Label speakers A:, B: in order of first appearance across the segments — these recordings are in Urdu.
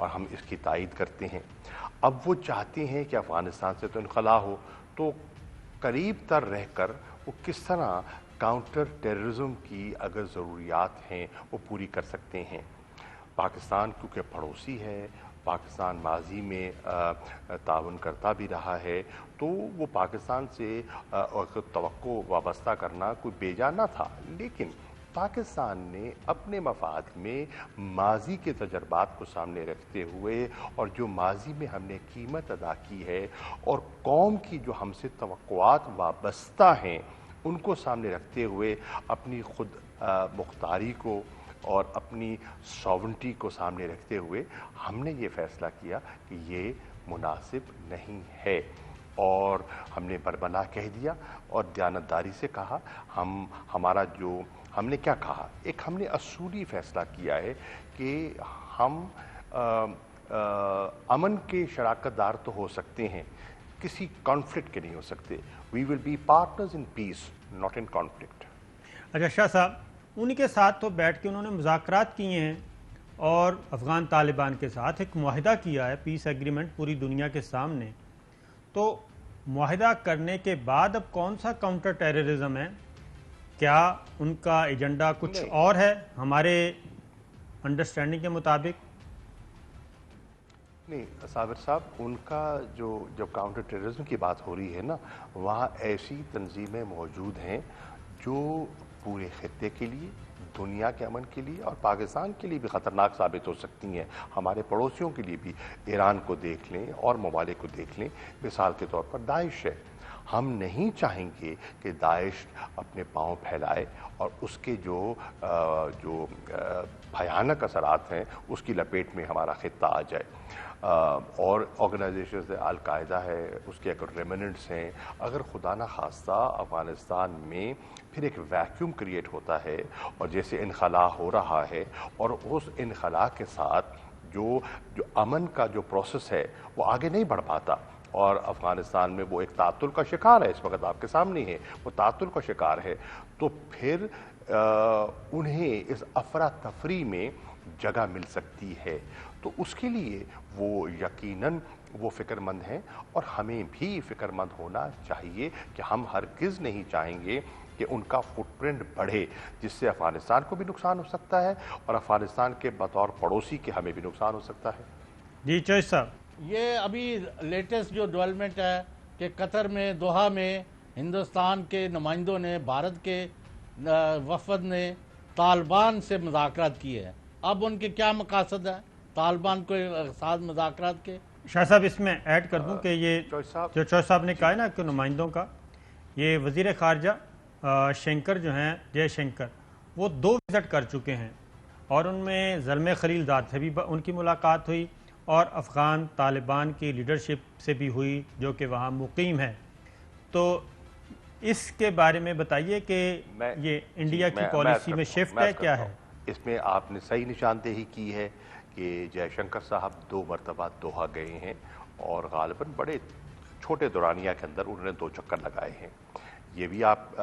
A: اور ہم اس کی تائید کرتے ہیں۔ اب وہ چاہتے ہیں کہ افغانستان سے تو انخلا ہو، تو قریب تر رہ کر وہ کس طرح کاؤنٹر ٹیررزم کی اگر ضروریات ہیں وہ پوری کر سکتے ہیں۔ پاکستان کیونکہ پڑوسی ہے، پاکستان ماضی میں تعاون کرتا بھی رہا ہے، تو وہ پاکستان سے توقع وابستہ کرنا کوئی بیجا نہ تھا، لیکن پاکستان نے اپنے مفاد میں ماضی کے تجربات کو سامنے رکھتے ہوئے اور جو ماضی میں ہم نے قیمت ادا کی ہے اور قوم کی جو ہم سے توقعات وابستہ ہیں ان کو سامنے رکھتے ہوئے اپنی خود مختاری کو اور اپنی ساورنٹی کو سامنے رکھتے ہوئے ہم نے یہ فیصلہ کیا کہ یہ مناسب نہیں ہے، اور ہم نے بربلا کہہ دیا اور دیانتداری سے کہا۔ ہم نے کیا کہا؟ ایک ہم نے اصولی فیصلہ کیا ہے کہ ہم امن کے شراکت دار تو ہو سکتے ہیں، کسی کانفلکٹ کے نہیں ہو سکتے۔ We will be partners in peace, not in conflict.
B: اچھا شاہ صاحب، انہی کے ساتھ تو بیٹھ کے انہوں نے مذاکرات کیے ہیں اور افغان طالبان کے ساتھ ایک معاہدہ کیا ہے، پیس ایگریمنٹ پوری دنیا کے سامنے، تو معاہدہ کرنے کے بعد اب کون سا کاؤنٹر ٹیررزم ہے؟ کیا ان کا ایجنڈا کچھ اور ہے ہمارے انڈرسٹینڈنگ کے مطابق؟
A: نہیں صابر صاحب، ان کا جب کاؤنٹر ٹیررزم کی بات ہو رہی ہے نا، وہاں ایسی تنظیمیں موجود ہیں جو پورے خطے کے لیے، دنیا کے امن کے لیے اور پاکستان کے لیے بھی خطرناک ثابت ہو سکتی ہیں، ہمارے پڑوسیوں کے لیے بھی۔ ایران کو دیکھ لیں اور ممالک کو دیکھ لیں، مثال کے طور پر داعش ہے۔ ہم نہیں چاہیں گے کہ داعش اپنے پاؤں پھیلائے اور اس کے جو بھیانک اثرات ہیں اس کی لپیٹ میں ہمارا خطہ آ جائے۔ اور آرگنائزیشنز القاعدہ ہے، اس کے اگر ریمننٹس ہیں، اگر خدا نہ خواستہ افغانستان میں پھر ایک ویکیوم کریٹ ہوتا ہے اور جیسے انخلا ہو رہا ہے اور اس انخلا کے ساتھ جو امن کا جو پروسیس ہے وہ آگے نہیں بڑھ پاتا اور افغانستان میں وہ ایک تعطل کا شکار ہے، اس وقت آپ کے سامنے ہے، وہ تعطل کا شکار ہے، تو پھر انہیں اس افراتفری میں جگہ مل سکتی ہے۔ تو اس کے لیے وہ یقیناً وہ فکر مند ہیں اور ہمیں بھی فکر مند ہونا چاہیے کہ ہم ہرگز نہیں چاہیں گے کہ ان کا فٹ پرنٹ بڑھے، جس سے افغانستان کو بھی نقصان ہو سکتا ہے اور افغانستان کے بطور پڑوسی کے ہمیں بھی نقصان ہو سکتا ہے۔
B: جی چوہے صاحب،
C: یہ ابھی لیٹسٹ جو ڈیولپمنٹ ہے کہ قطر میں دوحہ میں ہندوستان کے نمائندوں نے، بھارت کے وفد نے طالبان سے مذاکرات کیے ہیں۔ اب ان کے کیا مقاصد ہیں طالبان کو ساتھ مذاکرات کے؟
B: شاہ صاحب اس میں ایڈ کر دوں کہ یہ جو چوہے صاحب نے کہا ہے نا کہ نمائندوں کا، یہ وزیر خارجہ شنکر جو ہیں، جے شنکر، وہ 2 وزٹ کر چکے ہیں اور ان میں زلمے خلیلزاد سے بھی ان کی ملاقات ہوئی اور افغان طالبان کی لیڈرشپ سے بھی ہوئی جو کہ وہاں مقیم ہے۔ تو اس کے بارے میں بتائیے کہ یہ انڈیا کی پالیسی میں شفٹ ہے، کیا ہے؟
A: اس میں آپ نے صحیح نشاندہی کی ہے کہ جے شنکر صاحب 2 مرتبہ دوحہ گئے ہیں اور غالباً بڑے چھوٹے دورانیہ کے اندر انہوں نے 2 چکر لگائے ہیں۔ یہ بھی آپ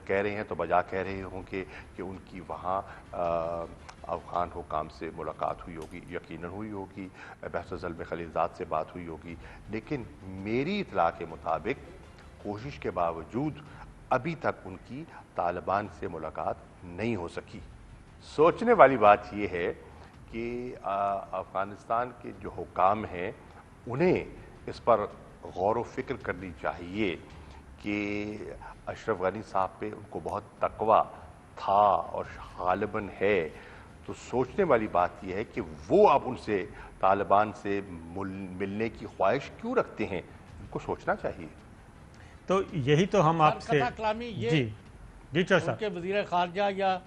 A: کہہ رہے ہیں تو بجا کہہ رہے ہوں کہ ان کی وہاں افغان حکام سے ملاقات ہوئی ہوگی، یقیناً ہوئی ہوگی، بحث زلمے خلیلزاد سے بات ہوئی ہوگی، لیکن میری اطلاع کے مطابق کوشش کے باوجود ابھی تک ان کی طالبان سے ملاقات نہیں ہو سکی۔ سوچنے والی بات یہ ہے کہ افغانستان کے جو حکام ہیں انہیں اس پر غور و فکر کرنی چاہیے کہ اشرف غنی صاحب پہ ان کو بہت تقویٰ تھا اور غالباً ہے، تو سوچنے والی بات یہ ہے کہ وہ اب ان سے طالبان سے ملنے کی خواہش کیوں رکھتے ہیں، ان کو سوچنا چاہیے۔
B: تو یہی تو ہم آپ سے جی چوہے صاحب،
C: کے وزیر خارجہ یا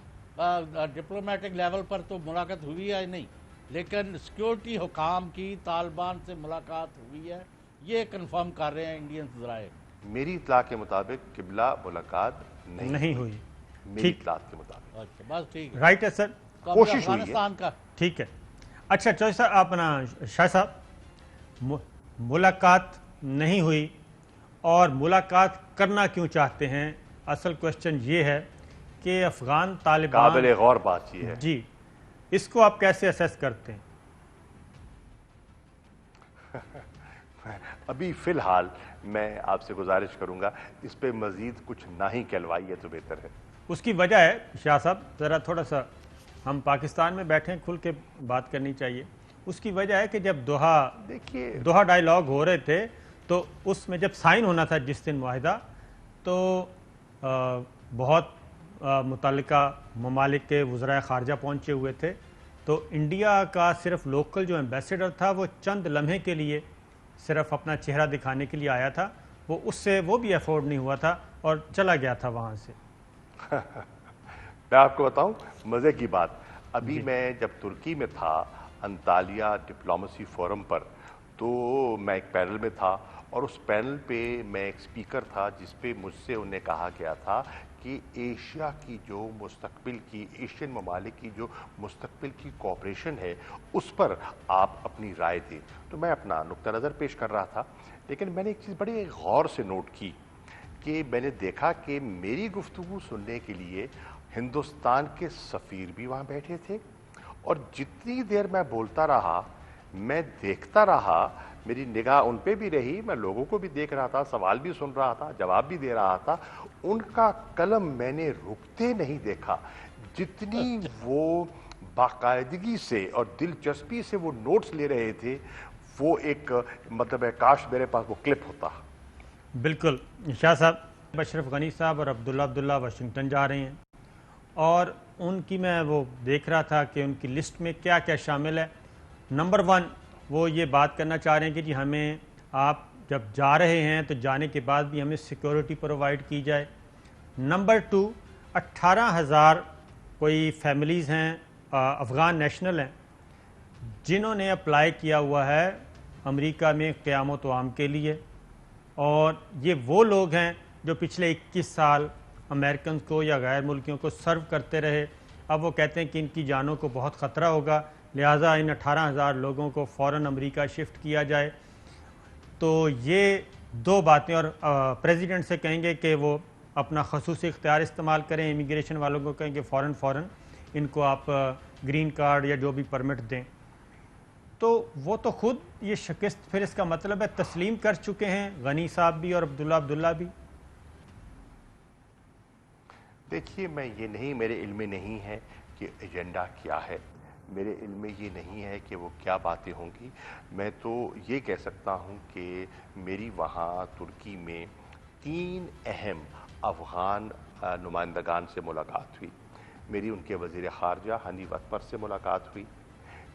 C: ڈپلومیٹک لیول پر تو ملاقات ہوئی ہے نہیں، لیکن سیکیورٹی حکام کی طالبان سے ملاقات ہوئی ہے، یہ کنفرم کر رہے ہیں انڈین ذرائع۔
A: میری اطلاع کے مطابق قبلہ ملاقات نہیں ہوئی، میری اطلاع کے مطابق۔
C: اچھا بس ٹھیک ہے،
B: رائٹ ہے سر،
A: کوشش ہوئی
C: افغانستان کا
B: ٹھیک ہے۔ اچھا چوہے صاحب، اپنا شاہ صاحب، ملاقات نہیں ہوئی اور ملاقات کرنا کیوں چاہتے ہیں؟ اصل کوشچن یہ ہے کہ افغان طالبان،
A: قابل غور بات یہ ہے
B: جی، اس کو آپ کیسے اسیس کرتے ہیں؟
A: ابھی فی الحال میں آپ سے گزارش کروں گا اس پہ مزید کچھ نہ ہی کہلوائیے تو بہتر ہے.
B: اس کی وجہ ہے شاہ صاحب، ذرا تھوڑا سا ہم پاکستان میں بیٹھے ہیں، کھل کے بات کرنی چاہیے. اس کی وجہ ہے کہ جب
A: دیکھیے
B: دوحہ ڈائیلاگ ہو رہے تھے تو اس میں جب سائن ہونا تھا جس دن معاہدہ، تو بہت متعلقہ ممالک کے وزرائے خارجہ پہنچے ہوئے تھے. تو انڈیا کا صرف لوکل جو ایمبیسیڈر تھا وہ چند لمحے کے لیے صرف اپنا چہرہ دکھانے کے لیے آیا تھا، وہ اس سے وہ بھی افورڈ نہیں ہوا تھا اور چلا گیا تھا وہاں سے.
A: میں آپ کو بتاؤں مزے کی بات، ابھی میں جب ترکی میں تھا انطالیہ ڈپلومیسی فورم پر، تو میں ایک پینل میں تھا اور اس پینل پہ میں ایک سپیکر تھا جس پہ مجھ سے انہیں کہا گیا تھا کہ ایشیا کی جو مستقبل کی، ایشین ممالک کی جو مستقبل کی کوآپریشن ہے اس پر آپ اپنی رائے دیں. تو میں اپنا نقطہ نظر پیش کر رہا تھا، لیکن میں نے ایک چیز بڑے غور سے نوٹ کی کہ میں نے دیکھا کہ میری گفتگو سننے کے لیے ہندوستان کے سفیر بھی وہاں بیٹھے تھے، اور جتنی دیر میں بولتا رہا میں دیکھتا رہا، میری نگاہ ان پہ بھی رہی، میں لوگوں کو بھی دیکھ رہا تھا، سوال بھی سن رہا تھا، جواب بھی دے رہا تھا. ان کا قلم میں نے رکتے نہیں دیکھا. جتنی وہ باقاعدگی سے اور دلچسپی سے وہ نوٹس لے رہے تھے، وہ ایک مطلب ہے کاش میرے پاس وہ کلپ ہوتا.
B: بالکل. شاہ صاحب، اشرف غنی صاحب اور عبداللہ واشنگٹن جا رہے ہیں، اور ان کی میں وہ دیکھ رہا تھا کہ ان کی لسٹ میں کیا کیا شامل ہے. نمبر 1 وہ یہ بات کرنا چاہ رہے ہیں کہ جی ہمیں آپ جب جا رہے ہیں تو جانے کے بعد بھی ہمیں سیکورٹی پرووائڈ کی جائے. نمبر 2 18,000 کوئی فیملیز ہیں افغان نیشنل ہیں جنہوں نے اپلائی کیا ہوا ہے امریکہ میں قیام و طعام کے لیے، اور یہ وہ لوگ ہیں جو پچھلے 21 سال امریکنز کو یا غیر ملکیوں کو سرو کرتے رہے. اب وہ کہتے ہیں کہ ان کی جانوں کو بہت خطرہ ہوگا، لہٰذا ان 18,000 لوگوں کو فوراً امریکہ شفٹ کیا جائے. تو یہ 2 باتیں، اور پریزیڈنٹ سے کہیں گے کہ وہ اپنا خصوصی اختیار استعمال کریں، امیگریشن والوں کو کہیں کہ فوراً ان کو آپ گرین کارڈ یا جو بھی پرمٹ دیں. تو وہ تو خود یہ شکست پھر اس کا مطلب ہے تسلیم کر چکے ہیں غنی صاحب بھی اور عبداللہ بھی.
A: دیکھیے میں یہ نہیں، میرے علم میں نہیں ہے کہ ایجنڈا کیا ہے، میرے علم میں یہ نہیں ہے کہ وہ کیا باتیں ہوں گی. میں تو یہ کہہ سکتا ہوں کہ میری وہاں ترکی میں 3 اہم افغان نمائندگان سے ملاقات ہوئی. میری ان کے وزیر خارجہ حنیف اتمر سے ملاقات ہوئی،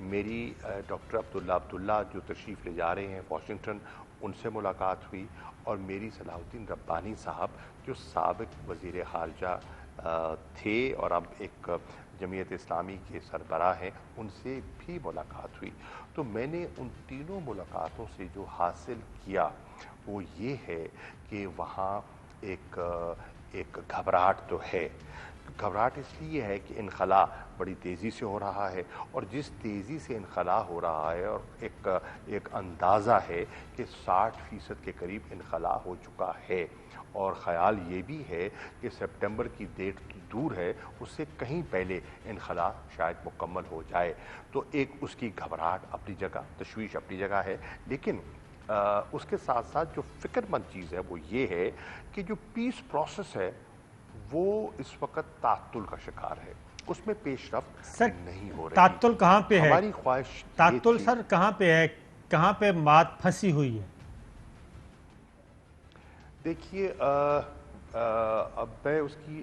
A: میری ڈاکٹر عبداللہ جو تشریف لے جا رہے ہیں واشنگٹن، ان سے ملاقات ہوئی، اور میری صلاح الدین ربانی صاحب جو سابق وزیر خارجہ تھے اور اب ایک جمعیت اسلامی کے سربراہ ہیں، ان سے بھی ملاقات ہوئی. تو میں نے ان تینوں ملاقاتوں سے جو حاصل کیا وہ یہ ہے کہ وہاں ایک گھبراہٹ تو ہے. گھبراہٹ اس لیے ہے کہ انخلا بڑی تیزی سے ہو رہا ہے، اور جس تیزی سے انخلا ہو رہا ہے، اور ایک اندازہ ہے کہ 60% کے قریب انخلا ہو چکا ہے، اور خیال یہ بھی ہے کہ سپٹمبر کی ڈیٹ دور ہے، اس سے کہیں پہلے انخلا شاید مکمل ہو جائے. تو ایک اس کی گھبراہٹ اپنی جگہ، تشویش اپنی جگہ ہے. لیکن اس کے ساتھ ساتھ جو فکر مند چیز ہے وہ یہ ہے کہ جو پیس پروسیس ہے وہ اس وقت تعطل کا شکار ہے، اس میں پیش رفت نہیں ہو رہی.
B: تعطل کہاں پہ ہے؟
A: ہماری خواہش
B: تعطل سر کہاں پہ ہے، کہاں پہ بات پھنسی ہوئی ہے؟
A: دیکھیے اب میں اس کی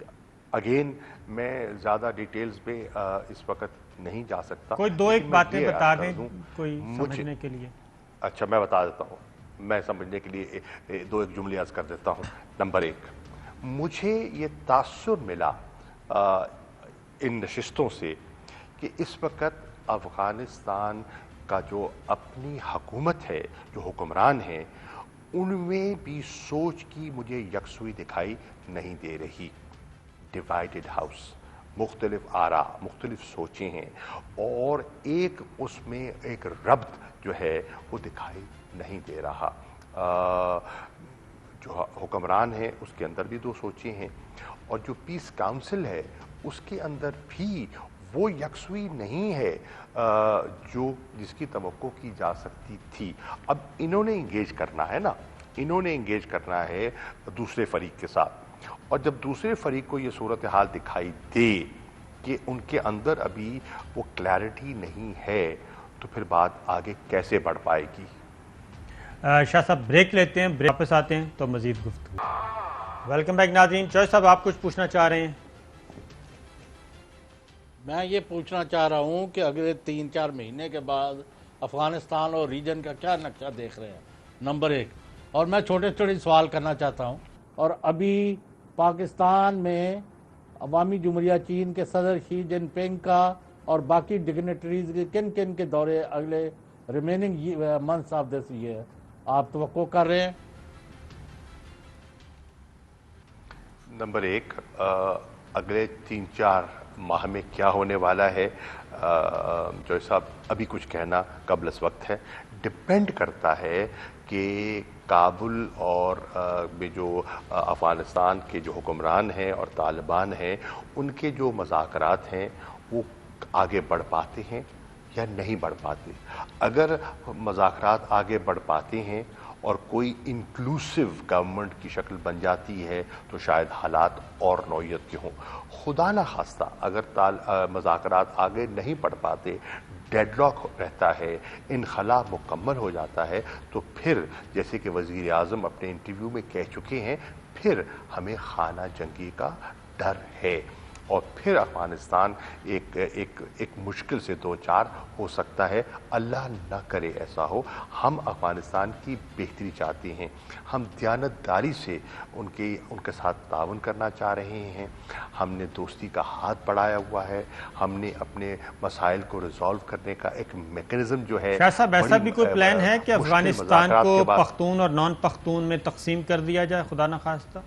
A: اگین میں زیادہ ڈیٹیلز پہ اس وقت نہیں جا سکتا.
B: کوئی 2-1 باتیں بتا دیں کوئی سمجھنے کے لیے.
A: اچھا میں بتا دیتا ہوں، میں سمجھنے کے لیے 2-1 جملے عرض کر دیتا ہوں. نمبر 1، مجھے یہ تاثر ملا ان نشستوں سے کہ اس وقت افغانستان کا جو اپنی حکومت ہے، جو حکمران ہیں، ان میں بھی سوچ کی مجھے یکسوئی دکھائی نہیں دے رہی. ڈیوائیڈڈ ہاؤس، مختلف آراء، مختلف سوچیں ہیں، اور ایک اس میں ایک ربط جو ہے وہ دکھائی نہیں دے رہا. جو حکمران ہے اس کے اندر بھی 2 سوچیں ہیں، اور جو پیس کاؤنسل ہے اس کے اندر بھی وہ یکسوئی نہیں ہے جو جس کی توقع کی جا سکتی تھی. اب انہوں نے انگیج کرنا ہے نا, انہوں نے انگیج کرنا ہے دوسرے فریق کے ساتھ, اور جب دوسرے فریق کو یہ صورتحال دکھائی دے کہ ان کے اندر ابھی وہ کلیئرٹی نہیں ہے, تو پھر بات آگے کیسے بڑھ پائے گی.
B: شاہ صاحب بریک لیتے ہیں, بریک واپس آتے ہیں تو مزید گفتگو. ویلکم بیک ناظرین. چوہے صاحب آپ کچھ پوچھنا چاہ رہے ہیں؟
C: میں یہ پوچھنا چاہ رہا ہوں کہ اگلے 3-4 مہینے کے بعد افغانستان اور ریجن کا کیا نقشہ دیکھ رہے ہیں, نمبر 1. اور میں چھوٹے سوال کرنا چاہتا ہوں, اور ابھی پاکستان میں عوامی جمہوریہ چین کے صدر شی جن پنگ کا اور باقی ڈگنیٹریز کے کن کے دورے اگلے remaining months of this year آپ توقع کر رہے ہیں؟
A: نمبر 1, اگلے 3-4 ماہ میں کیا ہونے والا ہے, جو صاحب ابھی کچھ کہنا قبل از وقت ہے. ڈپینڈ کرتا ہے کہ کابل اور میں جو افغانستان کے جو حکمران ہیں اور طالبان ہیں, ان کے جو مذاکرات ہیں وہ آگے بڑھ پاتے ہیں یا نہیں بڑھ پاتے. اگر مذاکرات آگے بڑھ پاتے ہیں اور کوئی انکلوسیو گورنمنٹ کی شکل بن جاتی ہے تو شاید حالات اور نوعیت کے ہوں. خدا نہ خواستہ اگر مذاکرات آگے نہیں بڑھ پاتے, ڈیڈ لاک رہتا ہے, انخلا مکمل ہو جاتا ہے, تو پھر جیسے کہ وزیر اعظم اپنے انٹرویو میں کہہ چکے ہیں, پھر ہمیں خانہ جنگی کا ڈر ہے, اور پھر افغانستان ایک مشکل سے 2-4 ہو سکتا ہے. اللہ نہ کرے ایسا ہو. ہم افغانستان کی بہتری چاہتے ہیں, ہم دیانتداری سے ان کے ساتھ تعاون کرنا چاہ رہے ہیں. ہم نے دوستی کا ہاتھ بڑھایا ہوا ہے, ہم نے اپنے مسائل کو ریزالو کرنے کا ایک میکانزم جو ہے.
B: شاہ صاحب ایسا بھی کوئی پلان ہے کہ افغانستان کو پختون اور نان پختون میں تقسیم کر دیا جائے, خدا نہ خواستہ؟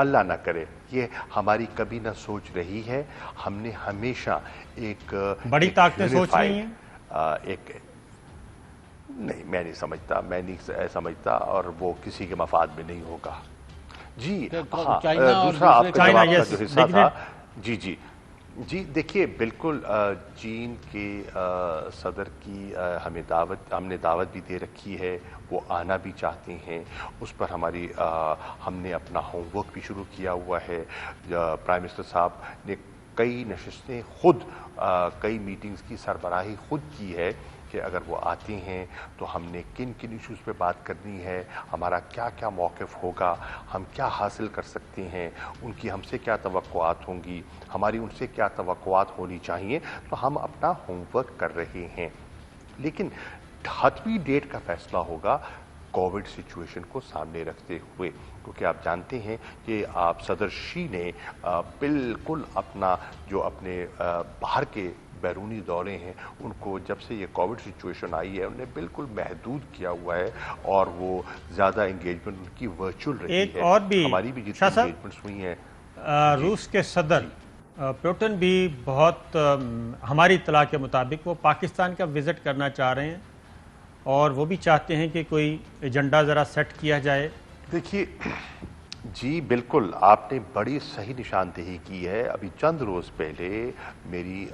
A: اللہ نہ کرے, یہ ہماری کبھی نہ سوچ رہی ہے. ہم نے ہمیشہ ایک
B: بڑی طاقتیں سوچ رہی ہیں.
A: نہیں, میں نہیں سمجھتا, اور وہ کسی کے مفاد میں نہیں ہوگا. جی ہاں, دوسرا آپ کا جواب کا جو حصہ تھا, جی دیکھیے, بالکل چین کے صدر کی ہم نے دعوت بھی دے رکھی ہے, وہ آنا بھی چاہتے ہیں. اس پر ہم نے اپنا ہوم ورک بھی شروع کیا ہوا ہے. پرائم منسٹر صاحب نے کئی نشستیں خود, کئی میٹنگز کی سربراہی خود کی ہے کہ اگر وہ آتے ہیں تو ہم نے کن ایشوز پہ بات کرنی ہے, ہمارا کیا موقف ہوگا, ہم کیا حاصل کر سکتے ہیں, ان کی ہم سے کیا توقعات ہوں گی, ہماری ان سے کیا توقعات ہونی چاہیے. تو ہم اپنا ہوم ورک کر رہے ہیں, لیکن حتمی ڈیٹ کا فیصلہ ہوگا کووڈ سچویشن کو سامنے رکھتے ہوئے, کیونکہ آپ جانتے ہیں کہ صدر شی نے بالکل اپنے باہر کے بیرونی دورے ہیں ان کو, جب سے یہ کووڈ سچویشن آئی ہے, انہوں نے بالکل محدود کیا ہوا ہے, اور وہ زیادہ انگیجمنٹ ان کی ورچوئل رہی ہے.
B: ایک اور بھی
A: ہماری بھی جتنی انگیجمنٹس ہوئی ہیں,
B: روس کے صدر پوٹن بھی بہت, ہماری اطلاع کے مطابق وہ پاکستان کا وزٹ کرنا چاہ رہے ہیں, اور وہ بھی چاہتے ہیں کہ کوئی ایجنڈا ذرا سیٹ کیا جائے.
A: دیکھیے جی بالکل, آپ نے بڑی صحیح نشاندہی کی ہے. ابھی چند روز پہلے میری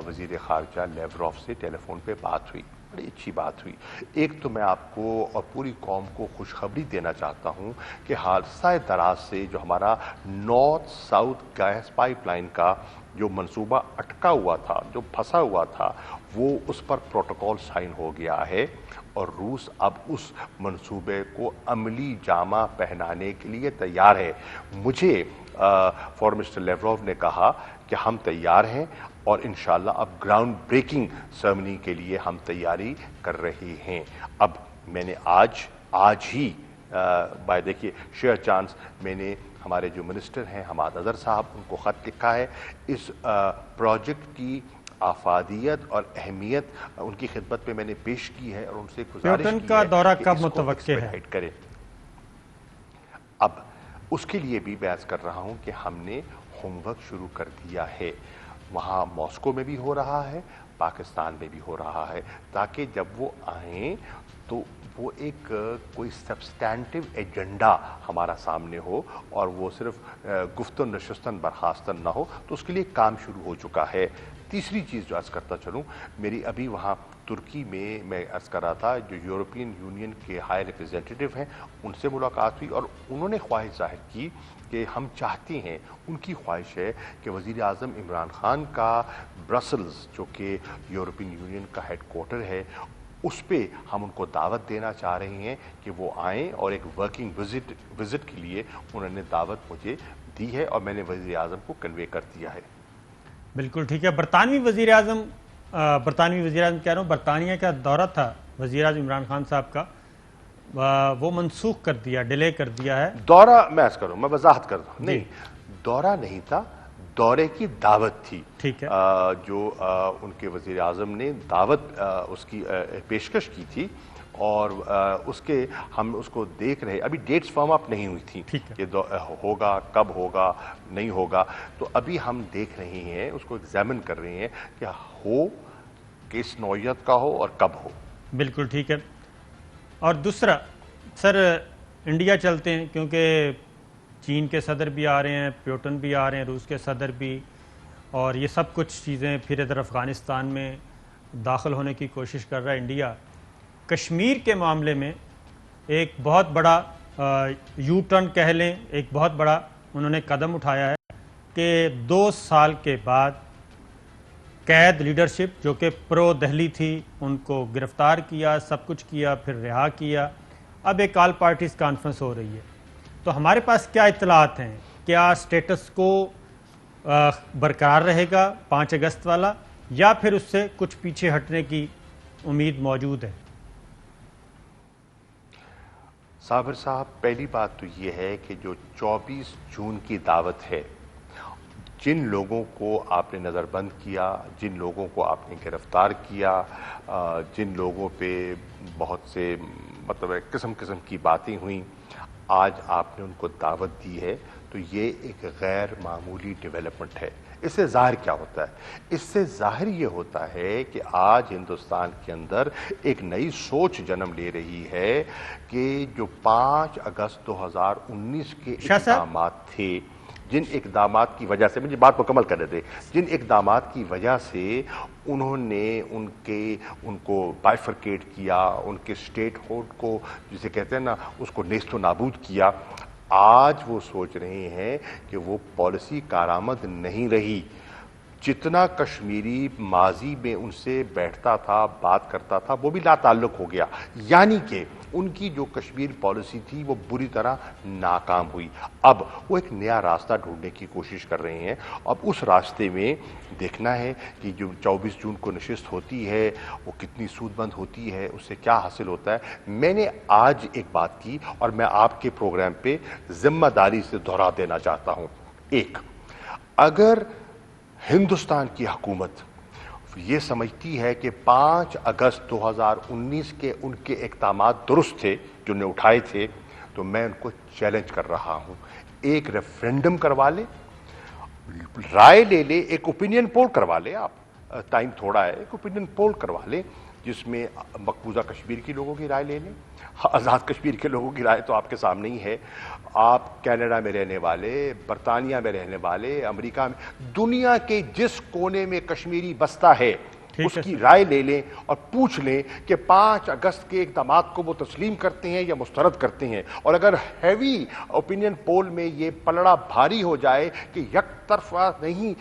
A: وزیر خارجہ لیوروف سے ٹیلی فون پہ بات ہوئی, بڑی اچھی بات ہوئی. ایک تو میں آپ کو اور پوری قوم کو خوشخبری دینا چاہتا ہوں کہ حادثہ دراز سے جو ہمارا north south gas pipeline کا جو منصوبہ اٹکا ہوا تھا, جو پھنسا ہوا تھا, وہ اس پر پروٹوکول سائن ہو گیا ہے, اور روس اب اس منصوبے کو عملی جامہ پہنانے کے لیے تیار ہے. مجھے فورن منسٹر لیوروف نے کہا کہ ہم تیار ہیں, اور انشاءاللہ اب گراؤنڈ بریکنگ سرمنی کے لیے ہم تیاری کر رہے ہیں. اب میں نے آج ہی دیکھیے شیئر چانس میں نے ہمارے جو منسٹر ہیں حماد اظہر صاحب, ان کو خط لکھا ہے. اس پروجیکٹ کی افادیت اور اہمیت ان کی خدمت میں نے پیش کی ہے, اور ان سے گزارش کی ہے
B: کا دورہ
A: کہ
B: کب
A: اس کو
B: متوقع ہے؟
A: ایکسپیڈائٹ کریں. اب اس کے لیے بھی بیعت کر رہا ہوں کہ ہم نے ہوم ورک شروع کر دیا ہے. وہاں ماسکو میں بھی ہو رہا ہے, پاکستان میں بھی ہو رہا ہے, تاکہ جب وہ آئیں تو وہ ایک کوئی سبسٹینٹیو ایجنڈا ہمارا سامنے ہو اور وہ صرف گفتن نشستن برخاستن نہ ہو، تو اس کے لیے کام شروع ہو چکا ہے۔ تیسری چیز جو عرض کرتا چلوں، میری ابھی وہاں ترکی میں عرض کر رہا تھا، جو یورپین یونین کے ہائی ریپرزینٹیٹیو ہیں ان سے ملاقات ہوئی اور انہوں نے خواہش ظاہر کی کہ ہم چاہتے ہیں، ان کی خواہش ہے کہ وزیر اعظم عمران خان کا برسلز جو کہ یورپین یونین کا ہیڈ کوارٹر ہے، اس پہ ہم ان کو دعوت دینا چاہ رہے ہیں کہ وہ آئیں، اور ایک ورکنگ وزٹ کے لیے انہوں نے دعوت مجھے دی ہے اور میں نے وزیر اعظم کو کنوے کر دیا ہے۔
B: بالکل ٹھیک ہے۔ برطانوی وزیر اعظم کہہ رہا ہوں، برطانیہ کا دورہ تھا وزیر اعظم عمران خان صاحب کا، وہ منسوخ کر دیا، ڈیلے کر دیا ہے۔
A: دورہ میں عرض کروں، میں وضاحت کر دوں، نہیں دورہ نہیں تھا، دورے کی دعوت تھی۔
B: ٹھیک ہے۔
A: جو ان کے وزیر اعظم نے دعوت اس کی پیشکش کی تھی، اور اس کے ہم اس کو دیکھ رہے، ابھی ڈیٹس فرم اپ نہیں ہوئی تھی کہ ہوگا، کب ہوگا، نہیں ہوگا، تو ابھی ہم دیکھ رہے ہیں، اس کو ایگزامن کر رہے ہیں کہ ہو کس نوعیت کا ہو اور کب ہو۔
B: بالکل ٹھیک ہے۔ اور دوسرا سر، انڈیا چلتے ہیں، کیونکہ چین کے صدر بھی آ رہے ہیں، پیوٹن بھی آ رہے ہیں، روس کے صدر بھی، اور یہ سب کچھ چیزیں، پھر ادھر افغانستان میں داخل ہونے کی کوشش کر رہا ہے انڈیا۔ کشمیر کے معاملے میں ایک بہت بڑا یو ٹرن کہہ لیں، ایک بہت بڑا انہوں نے قدم اٹھایا ہے کہ 2 سال کے بعد قید لیڈرشپ جو کہ پرو دہلی تھی ان کو گرفتار کیا، سب کچھ کیا، پھر رہا کیا، اب ایک آل پارٹیز کانفرنس ہو رہی ہے۔ تو ہمارے پاس کیا اطلاعات ہیں؟ کیا سٹیٹس کو برقرار رہے گا 5 اگست والا، یا پھر اس سے کچھ پیچھے ہٹنے کی امید موجود ہے؟
A: صابر صاحب، پہلی بات تو یہ ہے کہ جو 24 جون کی دعوت ہے، جن لوگوں کو آپ نے نظر بند کیا، جن لوگوں کو آپ نے گرفتار کیا، جن لوگوں پہ بہت سے قسم کی باتیں ہوئیں، آج آپ نے ان کو دعوت دی ہے، تو یہ ایک غیر معمولی ڈیولپمنٹ ہے۔ اس سے ظاہر کیا ہوتا ہے؟ اس سے ظاہر یہ ہوتا ہے کہ آج ہندوستان کے اندر ایک نئی سوچ جنم لے رہی ہے کہ جو 5 اگست 2019 کے اقدامات تھے، جن اقدامات کی وجہ سے، مجھے بات مکمل کرنے دیں، جن اقدامات کی وجہ سے انہوں نے ان کو بائفرکیٹ کیا، ان کے سٹیٹ ہوڈ کو، جسے کہتے ہیں نا، اس کو نیست و نابود کیا، آج وہ سوچ رہے ہیں کہ وہ پالیسی کارآمد نہیں رہی۔ جتنا کشمیری ماضی میں ان سے بیٹھتا تھا، بات کرتا تھا، وہ بھی لا تعلق ہو گیا، یعنی کہ ان کی جو کشمیر پالیسی تھی وہ بری طرح ناکام ہوئی۔ اب وہ ایک نیا راستہ ڈھونڈنے کی کوشش کر رہے ہیں۔ اب اس راستے میں دیکھنا ہے کہ جو 24 جون کو نشست ہوتی ہے وہ کتنی سود مند ہوتی ہے، اس سے کیا حاصل ہوتا ہے۔ میں نے آج ایک بات کی اور میں آپ کے پروگرام پہ ذمہ داری سے دہرا دینا چاہتا ہوں۔ ایک، اگر ہندوستان کی حکومت یہ سمجھتی ہے کہ 5 اگست 2019 کے ان کے اقدامات درست تھے جو نے اٹھائے تھے، تو میں ان کو چیلنج کر رہا ہوں، ایک ریفرینڈم کروا لے، رائے لے لے، ایک اوپینین پول کروا لے، آپ ٹائم تھوڑا ہے، ایک اوپینین پول کروا لے جس میں مقبوضہ کشمیر کے لوگوں کی رائے لے لیں، آزاد کشمیر کے لوگوں کی رائے تو آپ کے سامنے ہی ہے۔ آپ کینیڈا میں رہنے والے، برطانیہ میں رہنے والے، امریکہ میں، دنیا کے جس کونے میں کشمیری بستا ہے اس کی رائے لے لیں اور پوچھ لیں کہ 5 اگست کے اقدامات کو وہ تسلیم کرتے ہیں یا مسترد کرتے ہیں۔ اور اگر ہیوی اوپینین پول میں یہ پلڑا بھاری ہو جائے کہ یک طرفہ نہیں،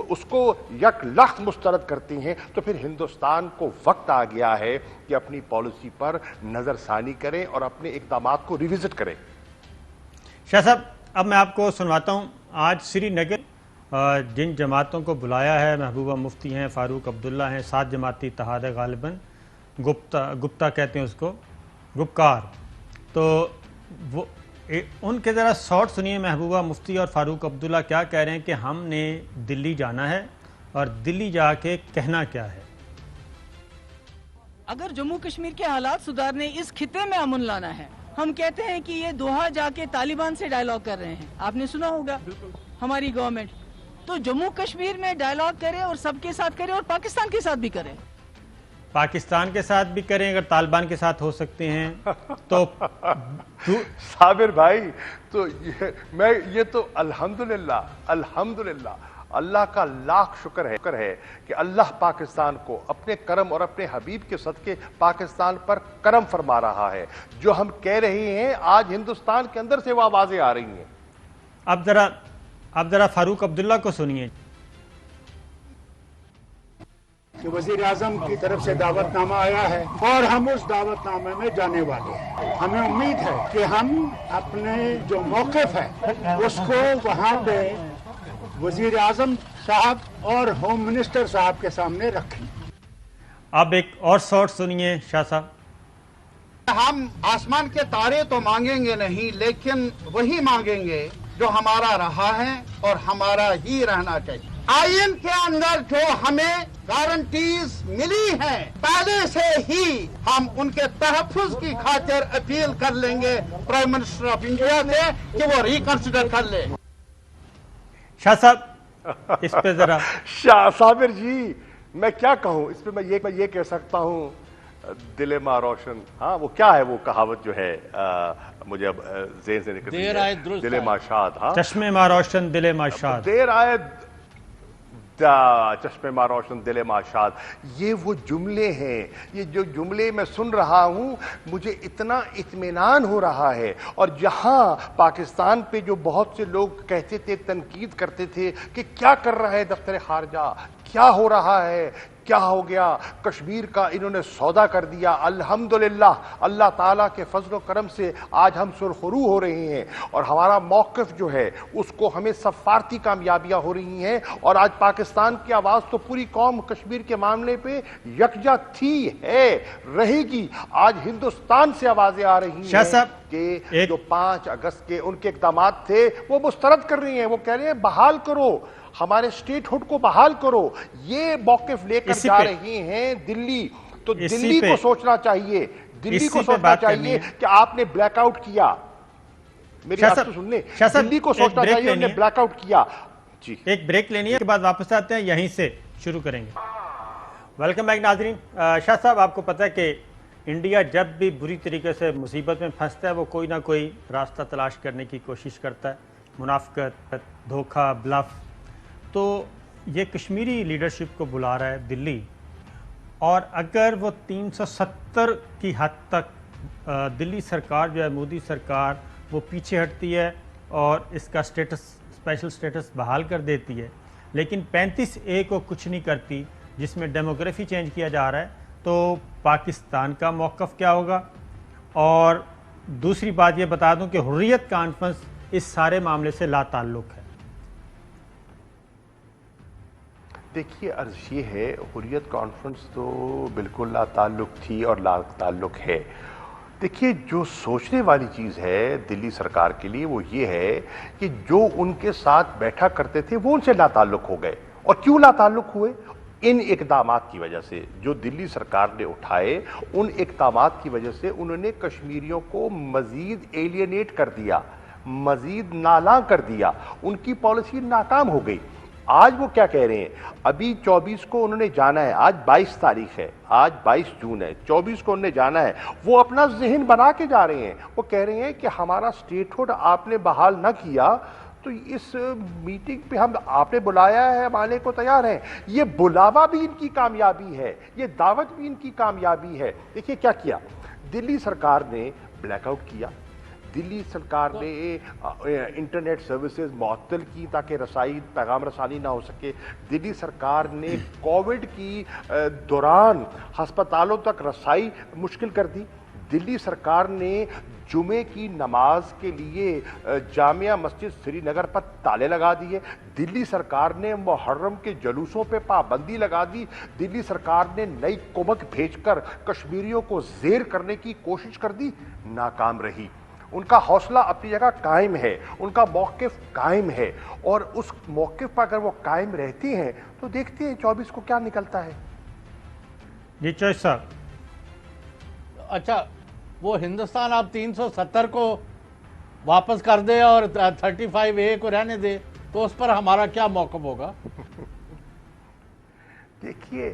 A: اس کو یک لخت مسترد کرتے ہیں، تو پھر ہندوستان کو وقت آ گیا ہے کہ اپنی پالیسی پر نظر ثانی کریں اور اپنے اقدامات کو ریوزٹ کریں۔
B: شاہ صاحب، اب میں آپ کو سنواتا ہوں، آج سری نگر جن جماعتوں کو بلایا ہے، محبوبہ مفتی ہیں، فاروق عبداللہ ہیں، 7 جماعتی اتحاد ہے، غالباً گپتا کہتے ہیں اس کو، گپکار، تو وہ ان کے ذرا شارٹ سنیے، محبوبہ مفتی اور فاروق عبداللہ کیا کہہ رہے ہیں کہ ہم نے دلی جانا ہے اور دلی جا کے کہنا کیا ہے۔
D: اگر جموں کشمیر کے حالات سدھارنے، اس خطے میں امن لانا ہے، ہم کہتے ہیں کہ یہ دوحہ جا کے طالبان سے ڈائیلاگ کر رہے ہیں، آپ نے سنا ہوگا ہماری
B: پاکستان کے ساتھ بھی کریں اگر طالبان کے ساتھ ہو سکتے ہیں تو
A: صابر بھائی تو یہ تو الحمدللہ اللہ کا لاکھ شکر ہے کہ اللہ پاکستان کو اپنے کرم اور اپنے حبیب کے صدقے پاکستان پر کرم فرما رہا ہے. جو ہم کہہ رہے ہیں آج ہندوستان کے اندر سے وہ آوازیں آ رہی ہیں.
B: اب ذرا فاروق عبداللہ کو سنیے.
E: کہ وزیر اعظم کی طرف سے دعوت نامہ آیا ہے اور ہم اس دعوت نامے میں جانے والے ہیں. ہمیں امید ہے کہ ہم اپنے جو موقف ہے اس کو وہاں پہ وزیر اعظم صاحب اور ہوم منسٹر صاحب کے سامنے رکھیں.
B: اب ایک اور سوٹ سنیے شاہ صاحب.
F: ہم آسمان کے تارے تو مانگیں گے نہیں لیکن وہی مانگیں گے جو ہمارا رہا ہے اور ہمارا ہی رہنا چاہیے. آئین کے اندر جو ہمیں گارنٹیز ملی ہیں پہلے سے ہی ہم ان کے تحفظ کی خاطر اپیل کر لیں گے پرائم منسٹر آف انڈیا سے کہ وہ ریکنسیڈر کر لے.
B: شاہ صاحب اس پہ ذرا.
A: صابر جی میں کیا کہوں اس پہ. میں یہ کہہ سکتا ہوں دل ما روشن. ہاں وہ کیا ہے وہ کہاوت جو ہے مجھے اب ذہن سے نکل
C: دیر آئے درست
A: دل ما شاد. ہاں
B: چشم ما روشن دل ما شاد.
A: دیر آئے چشم ما روشن دل ما شاد. یہ وہ جملے ہیں. یہ جو جملے میں سن رہا ہوں مجھے اتنا اطمینان ہو رہا ہے. اور جہاں پاکستان پہ جو بہت سے لوگ کہتے تھے تنقید کرتے تھے کہ کیا کر رہا ہے دفتر خارجہ, کیا ہو رہا ہے, کیا ہو گیا, کشمیر کا انہوں نے سودا کر دیا. الحمدللہ اللہ تعالیٰ کے فضل و کرم سے آج ہم سرخرو ہو رہے ہیں اور ہمارا موقف جو ہے اس کو ہمیں سفارتی کامیابیاں ہو رہی ہیں. اور آج پاکستان کی آواز تو پوری قوم کشمیر کے معاملے پہ یکجا تھی ہے, رہے گی. آج ہندوستان سے آوازیں آ رہی ہیں کہ جو 5 اگست کے ان کے اقدامات تھے وہ مسترد کر رہی ہیں. وہ کہہ رہے ہیں بحال کرو, ہمارے سٹیٹ ہوڈ کو بحال کرو. یہ موقف لے کر جا رہی ہیں دلی. تو دلی کو سوچنا چاہیے, دلی کو سوچنا چاہیے کہ آپ نے بلیک آؤٹ کیا. میری بات تو سن لیں, دلی کو سوچنا چاہیے انہوں نے بلیک آؤٹ کیا. جی
B: ایک بریک لینی ہے, اس کے بعد واپس آتے ہیں, یہیں سے شروع کریں گے. ویلکم بیک ناظرین. شاہ صاحب آپ کو پتہ ہے کہ انڈیا جب بھی بری طریقے سے مصیبت میں پھنستا ہے وہ کوئی نہ کوئی راستہ تلاش کرنے کی کوشش کرتا ہے. منافقت, دھوکہ, بلف. تو یہ کشمیری لیڈرشپ کو بلا رہا ہے دلی, اور اگر وہ 370 کی حد تک دلی سرکار جو ہے مودی سرکار وہ پیچھے ہٹتی ہے اور اس کا اسپیشل سٹیٹس بحال کر دیتی ہے, لیکن 35A کو کچھ نہیں کرتی جس میں ڈیموگرافی چینج کیا جا رہا ہے, تو پاکستان کا موقف کیا ہوگا؟ اور دوسری بات یہ بتا دوں کہ حریت کانفرنس اس سارے معاملے سے لا تعلق ہے.
A: دیکھیے عرض یہ ہے, حریت کانفرنس تو بالکل لا تعلق تھی اور لا تعلق ہے. دیکھیے جو سوچنے والی چیز ہے دلی سرکار کے لیے وہ یہ ہے کہ جو ان کے ساتھ بیٹھا کرتے تھے وہ ان سے لا تعلق ہو گئے. اور کیوں لا تعلق ہوئے؟ ان اقدامات کی وجہ سے جو دلی سرکار نے اٹھائے. ان اقدامات کی وجہ سے انہوں نے کشمیریوں کو مزید ایلینیٹ کر دیا, مزید نالاں کر دیا. ان کی پالیسی ناکام ہو گئی. آج وہ کیا کہہ رہے ہیں, ابھی 24 کو انہوں نے جانا ہے, آج 22 تاریخ ہے, آج 22 جون ہے, 24 کو انہوں نے جانا ہے. وہ اپنا ذہن بنا کے جا رہے ہیں. وہ کہہ رہے ہیں کہ ہمارا سٹیٹ ہوڈ آپ نے بحال نہ کیا تو اس میٹنگ پہ ہم آپ نے بلایا ہے, ہم آنے کو تیار ہیں. یہ بلاوا بھی ان کی کامیابی ہے, یہ دعوت بھی ان کی کامیابی ہے. دیکھیے کیا کیا دلی سرکار نے, بلیک آؤٹ کیا. دلی سرکار نے انٹرنیٹ سروسز معطل کی تاکہ پیغام رسانی نہ ہو سکے. دلی سرکار نے کووڈ کی دوران ہسپتالوں تک رسائی مشکل کر دی. دلی سرکار نے جمعے کی نماز کے لیے جامعہ مسجد سری نگر پر تالے لگا دیے. دلی سرکار نے محرم کے جلوسوں پہ پابندی لگا دی. دلی سرکار نے نئی کمک بھیج کر کشمیریوں کو زیر کرنے کی کوشش کر دی, ناکام رہی. ان کا حوصلہ اپنی جگہ قائم ہے, ان کا موقف قائم ہے, اور اس موقف پر اگر وہ قائم رہتے ہیں تو دیکھتے ہیں 24 کو کیا نکلتا ہے.
B: جی چوش صاحب.
C: اچھا وہ ہندوستان آپ 370 کو واپس کر دے اور 35A کو رہنے دے تو اس پر ہمارا کیا موقف ہوگا؟
A: دیکھیے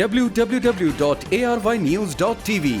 G: www.arYnews.tv।